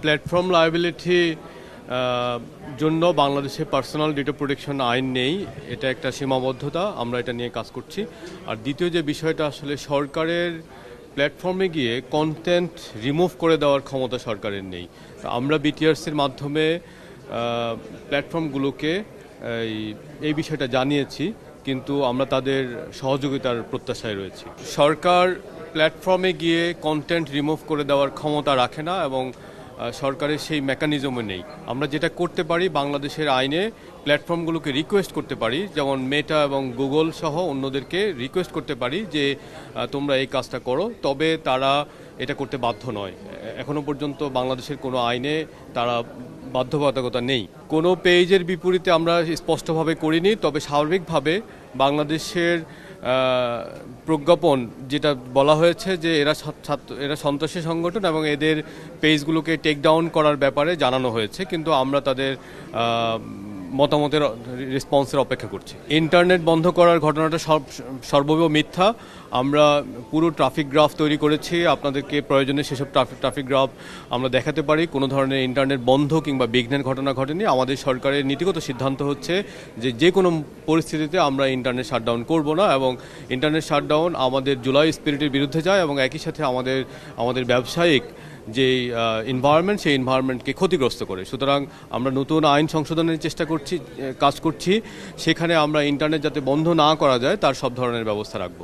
Platform liability জন্য বাংলাদেশে personal data protection আইন নেই, এটা একটা সীমাবদ্ধতা, আমরা এটা নিয়ে কাজ করছি। আর দ্বিতীয় যে বিষয়টা, আসলে সরকারের প্ল্যাটফর্মে গিয়ে কন্টেন্ট রিমুভ করে দেওয়ার ক্ষমতা সরকারের নেই। আমরা বিটিআরসির মাধ্যমে প্ল্যাটফর্মগুলোকে এই বিষয়টা জানিয়েছি, কিন্তু আমরা তাদের সহযোগিতার প্রত্যাশায় রয়েছি। সরকার প্ল্যাটফর্মে গিয়ে কন্টেন্ট রিমুভ করে দেওয়ার ক্ষমতা রাখে না এবং সরকারের সেই মেকানিজমও নেই। আমরা যেটা করতে পারি, বাংলাদেশের আইনে প্ল্যাটফর্মগুলোকে রিকোয়েস্ট করতে পারি, যেমন মেটা এবং গুগল সহ অন্যদেরকে রিকোয়েস্ট করতে পারি যে তোমরা এই কাজটা করো, তবে তারা এটা করতে বাধ্য নয়। এখনো পর্যন্ত বাংলাদেশের কোনো আইনে তারা বাধ্যবাধকতা নেই। কোনো পেজের বিপরীতে আমরা স্পষ্টভাবে করিনি, তবে স্বাভাবিকভাবে বাংলাদেশের প্রজ্ঞাপন যেটা বলা হয়েছে যে এরা সন্ত্রাসী সংগঠন এবং এদের পেজগুলোকে টেক ডাউন করার ব্যাপারে জানানো হয়েছে, কিন্তু আমরা তাদের মতামতের রেসপন্সের অপেক্ষা করছি। ইন্টারনেট বন্ধ করার ঘটনাটা সর্বৈব মিথ্যা। আমরা পুরো ট্রাফিক গ্রাফ তৈরি করেছি, আপনাদেরকে প্রয়োজনে সেসব ট্রাফিক গ্রাফ আমরা দেখাতে পারি। কোনো ধরনের ইন্টারনেট বন্ধ কিংবা বিঘ্নের ঘটনা ঘটেনি। আমাদের সরকারের নীতিগত সিদ্ধান্ত হচ্ছে যে কোনো পরিস্থিতিতে আমরা ইন্টারনেট শাটডাউন করব না, এবং ইন্টারনেট শাটডাউন আমাদের জুলাই স্পিরিটের বিরুদ্ধে যায় এবং একই সাথে আমাদের ব্যবসায়িক যে এনভায়রনমেন্ট, সেই এনভায়রনমেন্টকে ক্ষতিগ্রস্ত করে। সুতরাং আমরা নতুন আইন সংশোধনের কাজ করছি, সেখানে আমরা ইন্টারনেট যাতে বন্ধ না করা যায় তার সব ধরনের ব্যবস্থা রাখব।